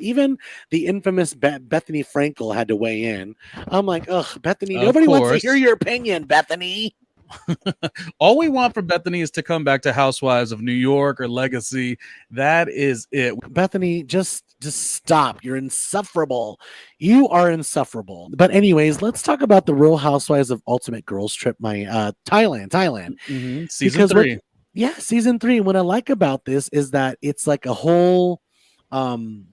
Even the infamous Bethany Frankel had to weigh in. I'm like, ugh, Bethany, Of nobody wants to hear course. your opinion, Bethany. All we want from Bethany is to come back to Housewives of New York or Legacy. That is it. Bethany, just stop. You're insufferable. You are insufferable. But anyways, let's talk about the Real Housewives of Ultimate Girls Trip, my Thailand. Season Because what 3. yeah, season 3. What I like about this is that it's like a whole um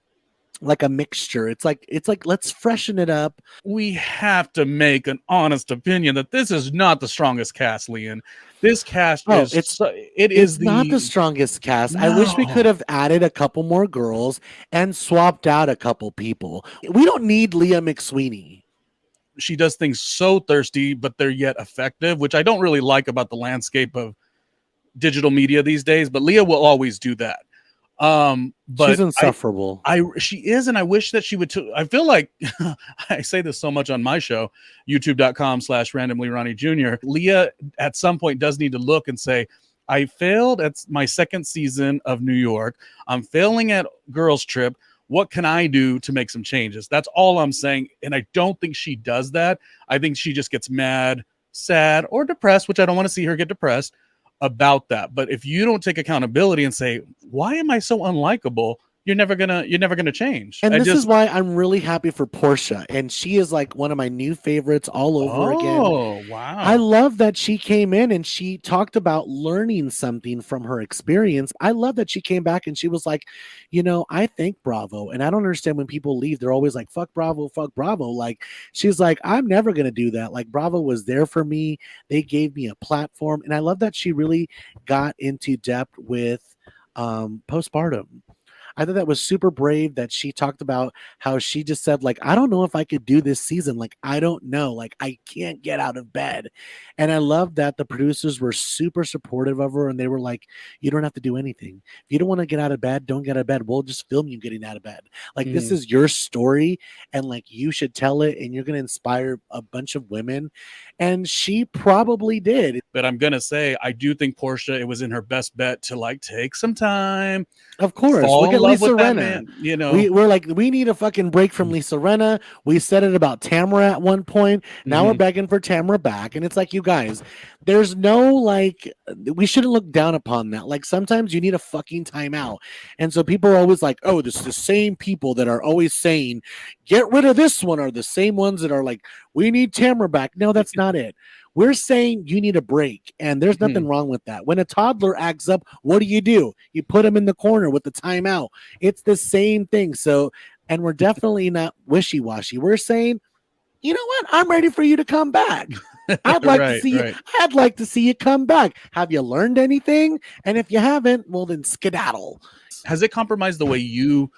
like a mixture. It's like let's freshen it up. We have to make an honest opinion that this is not the strongest cast, Lian. This cast Oh, is it is it's not the the strongest cast. I wish we could no. have added a couple more girls and swapped out a couple people. We don't need Leah McSweeney. She does things so thirsty, but they're yet effective, which I don't really like about the landscape of digital media these days. But Leah will always do that. She's But insufferable. she is, and I wish that she would. I feel like I say this so much on my show, youtube.com/randomlyRJ Jr. Leah at some point does need to look and say, I failed at my second season of New York. I'm failing at Girls Trip. What can I do to make some changes? That's all I'm saying. And I don't think she does that. I think she just gets mad, sad, or depressed, which I don't want to see her get depressed about that. But if you don't take accountability and say, why am I so unlikable? You're never gonna change. And this is why I'm really happy for Portia. And she is like one of my new favorites all over again. Oh, wow. I love that she came in and she talked about learning something from her experience. I love that she came back and she was like, I thank Bravo. And I don't understand when people leave, they're always like, fuck Bravo, fuck Bravo. Like, she's like, I'm never going to do that. Like, Bravo was there for me. They gave me a platform. And I love that she really got into depth with postpartum. I thought that was super brave that she talked about how she just said, like, I don't know if I could do this season. Like, I don't know. Like, I can't get out of bed. And I love that the producers were super supportive of her and they were like, you don't have to do anything. If you don't want to get out of bed, don't get out of bed. We'll just film you getting out of bed. Like, this is your story and like you should tell it and you're going to inspire a bunch of women. And she probably did. But I'm going to say, I do think Portia, it was in her best bet to like take some time. Of course. Look at Lisa Rinna. We're like, we need a fucking break from Lisa Rinna. We said it about Tamara at one point. Now we're begging for Tamara back. And it's like, you guys, there's no like, we shouldn't look down upon that. Like sometimes you need a fucking timeout. And so people are always like, oh, this is the same people that are always saying, get rid of this one are the same ones that are like, we need Tamara back. No, that's not it. We're saying you need a break, and there's nothing wrong with that. When a toddler acts up, what do? You put him in the corner with the timeout. It's the same thing. So, and we're definitely not wishy-washy. We're saying, you know what? I'm ready for you to come back. I'd like to see you. I'd like to see you come back. Have you learned anything? And if you haven't, well, then skedaddle. Has it compromised the way you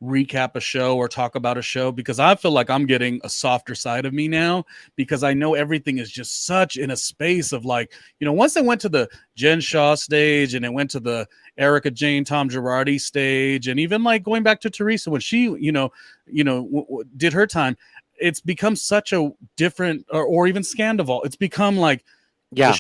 recap a show or talk about a show? Because I feel like I'm getting a softer side of me now because I know everything is just such in a space of like, once they went to the Jen Shaw stage and it went to the Erica Jane, Tom Girardi stage, and even like going back to Teresa when she, did her time, it's become such a different, or even Scandival. It's become like, the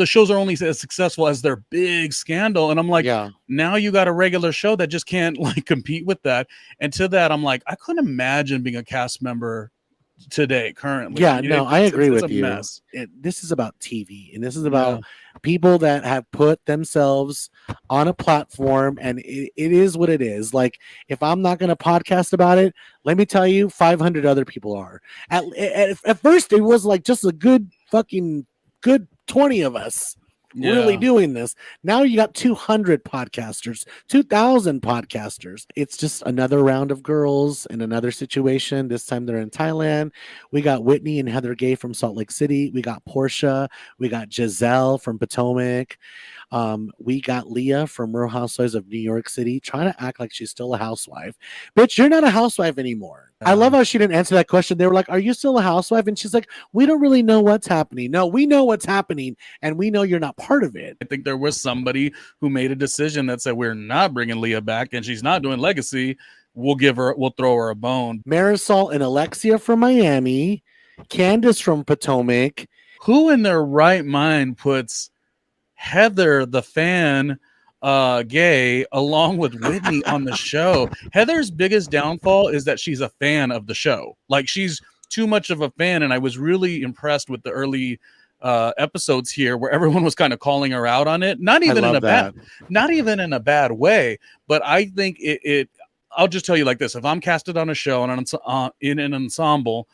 shows are only as successful as their big scandal. And I'm like, now you got a regular show that just can't like compete with that. And to that, I'm like, I couldn't imagine being a cast member today, currently. Yeah, I agree with you. This is about TV and this is about people that have put themselves on a platform, and it is what it is. Like, if I'm not going to podcast about it, let me tell you, 500 other people are. At first, it was like just a good 20 of us really doing this. Now you got 200 podcasters, 2,000 podcasters. It's just another round of girls in another situation. This time they're in Thailand. We got Whitney and Heather Gay from Salt Lake City. We got Portia. We got Giselle from Potomac. We got Leah from Real Housewives of New York City trying to act like she's still a housewife. Bitch, you're not a housewife anymore. I love how she didn't answer that question. They were like, are you still a housewife? And she's like, we don't really know what's happening. No, we know what's happening, and we know you're not part of it. I think there was somebody who made a decision that said, we're not bringing Leah back, and she's not doing Legacy. We'll throw her a bone. Marisol and Alexia from Miami, Candace from Potomac. Who in their right mind puts Heather, the fan gay along with Whitney on the show. Heather's biggest downfall is that she's a fan of the show. Like she's too much of a fan, and I was really impressed with the early episodes here where everyone was kind of calling her out on it. Not even in a bad, not even in a bad way, but I think it I'll just tell you like this: if I'm casted on a show and in an ensemble,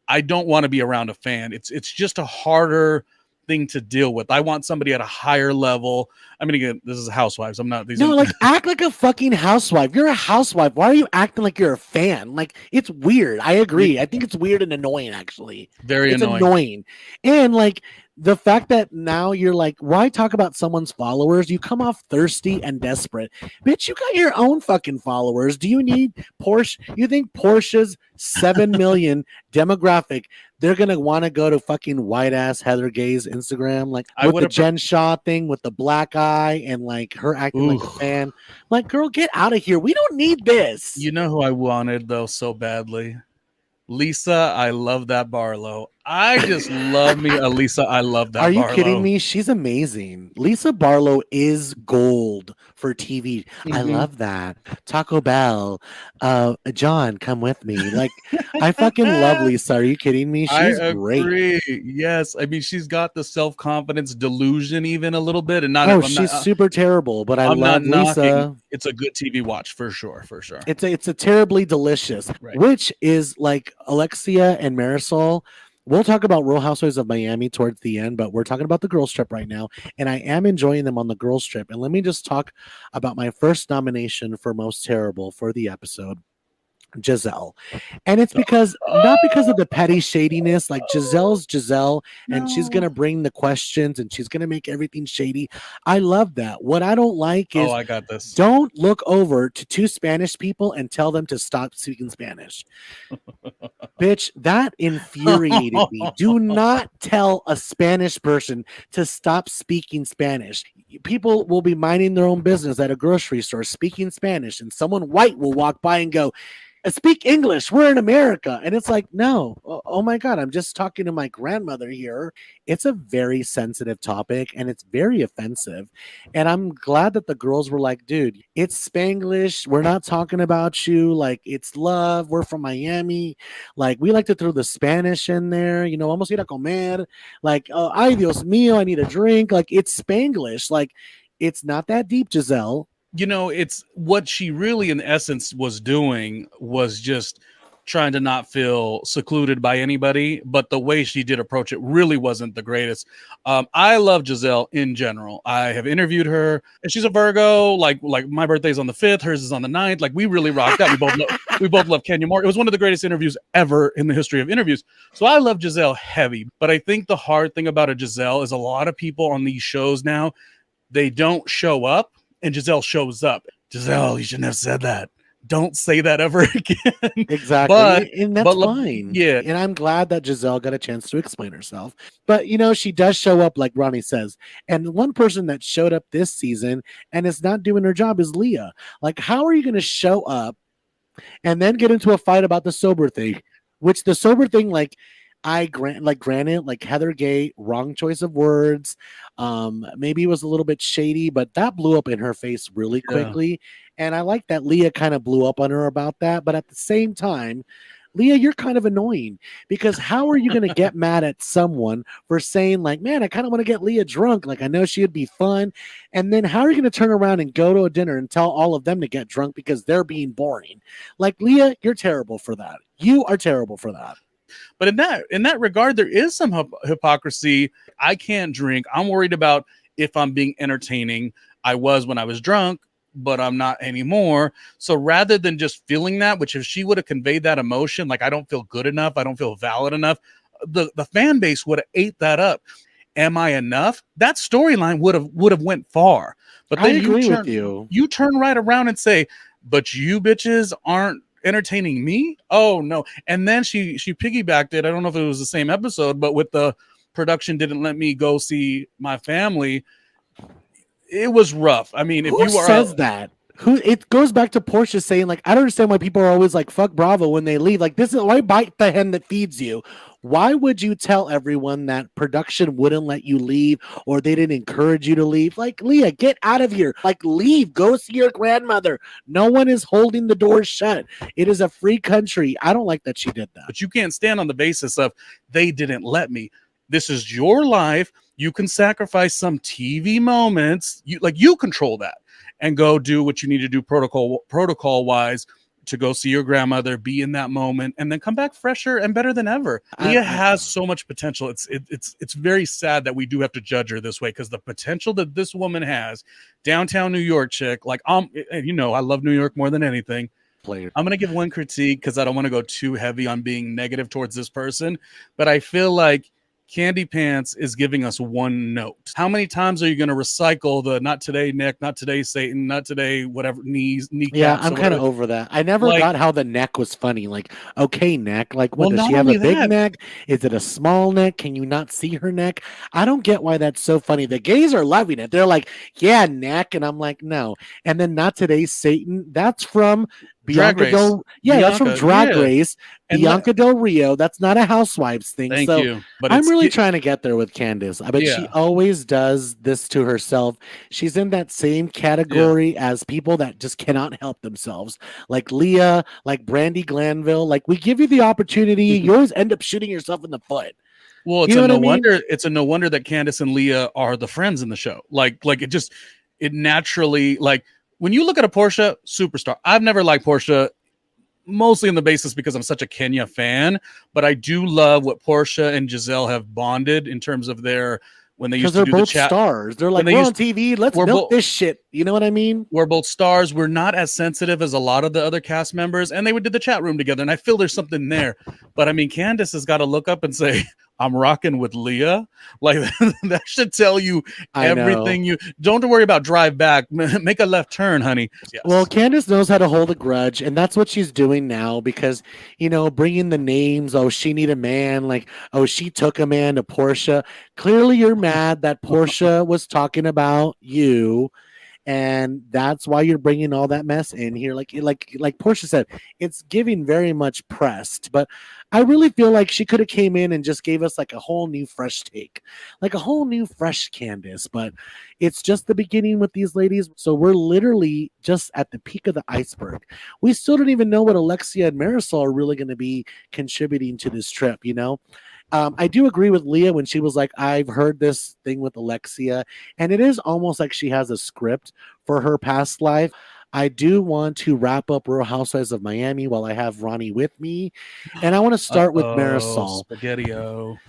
I don't want to be around a fan. It's just a harder thing to deal with. I want somebody at a higher level. I mean, again, this is Housewives. I'm not these. No, like act like a fucking housewife. You're a housewife. Why are you acting like you're a fan? Like it's weird. I agree. I think it's weird and annoying. Actually, very annoying. And like the fact that now you're like, why talk about someone's followers? You come off thirsty and desperate. Bitch, you got your own fucking followers. Do you need Porsche? You think Porsche's 7 million demographic, they're going to want to go to fucking white ass Heather Gay's Instagram? Like with the Jen Shaw thing with the black eye and like her acting like a fan. Like, girl, get out of here. We don't need this. You know who I wanted though so badly? Lisa, I love that Barlow. I just love me a Lisa. I love that. Are you Barlow. kidding me? She's amazing. Lisa Barlow is gold for TV. I love that. Taco Bell. John, come with me. Like, I fucking love Lisa. Are you kidding me? She's great. Yes. I mean, she's got the self-confidence delusion even a little bit. And not she's super terrible, but I love Lisa. It's a good TV watch for sure. For sure. It's a terribly delicious, which is like Alexia and Marisol. We'll talk about Real Housewives of Miami towards the end, but we're talking about the girls trip right now, and I am enjoying them on the girls trip. And let me just talk about my first nomination for most terrible for the episode, Giselle. And it's because not because of the petty shadiness, like Giselle's Giselle, and she's gonna bring the questions and she's gonna make everything shady. I love that. What I don't like is I got this. Don't look over to two Spanish people and tell them to stop speaking Spanish. Bitch, that infuriated me. Do not tell a Spanish person to stop speaking Spanish. People will be minding their own business at a grocery store speaking Spanish, and someone white will walk by and go, speak English. We're in America. And it's like, no, oh my God, I'm just talking to my grandmother here. It's a very sensitive topic and it's very offensive. And I'm glad that the girls were like, dude, it's Spanglish. We're not talking about you. Like, it's love. We're from Miami. Like, we like to throw the Spanish in there. You know, vamos a ir a comer. Like, ay, Dios mío, I need a drink. Like, it's Spanglish. Like, it's not that deep, Giselle. You know, it's what she really in essence was doing was just trying to not feel secluded by anybody, but the way she did approach it really wasn't the greatest. I love Giselle in general. I have interviewed her and she's a Virgo, like my birthday's on the 5th, hers is on the 9th. Like we really rocked out. We both love Kenya Moore. It was one of the greatest interviews ever in the history of interviews. So I love Giselle heavy, but I think the hard thing about a Giselle is a lot of people on these shows now, they don't show up. And Giselle shows up. Giselle, you shouldn't have said that. Don't say that ever again. Exactly. And that's fine. Yeah. And I'm glad that Giselle got a chance to explain herself. But, you know, she does show up, like Ronnie says. And one person that showed up this season and is not doing her job is Leah. Like, how are you going to show up and then get into a fight about the sober thing? Which the sober thing, like, granted, like Heather Gay, wrong choice of words. Maybe it was a little bit shady, but that blew up in her face really quickly. Yeah. And I like that Leah kind of blew up on her about that. But at the same time, Leah, you're kind of annoying because how are you going to get mad at someone for saying like, man, I kind of want to get Leah drunk. Like, I know she'd be fun. And then how are you going to turn around and go to a dinner and tell all of them to get drunk because they're being boring? Like, Leah, you're terrible for that. You are terrible for that. But in that regard, there is some hypocrisy. I can't drink. I'm worried about if I'm being entertaining. I was when I was drunk, but I'm not anymore. So rather than just feeling that, which if she would have conveyed that emotion, like I don't feel good enough, I don't feel valid enough, the fan base would have ate that up. Am I enough? That storyline would have went far. But then you turn right around and say, but you bitches aren't entertaining me. Oh no. And then she piggybacked it. I don't know if it was the same episode, but with the production didn't let me go see my family. It was rough. I mean, who says that? Who it goes back to Portia saying like, I don't understand why people are always like fuck Bravo when they leave. Like, this is why bite the hand that feeds you. Why would you tell everyone that production wouldn't let you leave or they didn't encourage you to leave? Like, Leah, get out of here. Like, leave. Go see your grandmother. No one is holding the doors shut. It is a free country. I don't like that she did that. But you can't stand on the basis of they didn't let me. This is your life. You can sacrifice some TV moments. You control that and go do what you need to do protocol wise to go see your grandmother, be in that moment, and then come back fresher and better than ever. Leah has so much potential. It's very sad that we do have to judge her this way, because the potential that this woman has, downtown New York chick, like I love New York more than anything. I'm going to give one critique because I don't want to go too heavy on being negative towards this person, but I feel like Candy Pants is giving us one note. How many times are you going to recycle the not today, Nick, not today, Satan, not today, whatever, kneecaps? Yeah, I'm kind of over that. I never got how the neck was funny. Like, okay, neck. Like, what, does she have a big neck? Is it a small neck? Can you not see her neck? I don't get why that's so funny. The gays are loving it. They're like, yeah, neck. And I'm like, no. And then not today, Satan. That's from Bianca Del. Yeah, that's from Drag Race. Bianca Del Rio. That's not a Housewives thing. Thank you. But I'm really trying to get there with Candace. But she always does this to herself. She's in that same category as people that just cannot help themselves. Like Leah, like Brandy Glanville. Like, we give you the opportunity. You always end up shooting yourself in the foot. Well, it's no wonder. It's a no wonder that Candace and Leah are the friends in the show. Like it naturally, like, when you look at a Portia superstar, I've never liked Portia, mostly on the basis because I'm such a Kenya fan, but I do love what Portia and Giselle have bonded in terms of their, when they used to do the chat. Because they're both stars. They're like, we're on TV. Let's milk this shit. You know what I mean? We're both stars. We're not as sensitive as a lot of the other cast members, and they would do the chat room together, and I feel there's something there. But I mean, Candace has got to look up and say, I'm rocking with Leah. Like, that should tell you everything. You don't worry about drive back. Make a left turn, honey. Yes. Well, Candace knows how to hold a grudge, and that's what she's doing now because, bringing the names. Oh, she need a man. Like, oh, she took a man to Portia. Clearly, you're mad that Portia was talking about you. And that's why you're bringing all that mess in here. Like Portia said, it's giving very much pressed, but I really feel like she could have came in and just gave us like a whole new fresh take, like a whole new fresh Candace, but it's just the beginning with these ladies. So we're literally just at the peak of the iceberg. We still don't even know what Alexia and Marisol are really going to be contributing to this trip, I do agree with Leah when she was like, I've heard this thing with Alexia, and it is almost like she has a script for her past life. I do want to wrap up Real Housewives of Miami while I have Ronnie with me, and I want to start with Marisol. Spaghetti-o.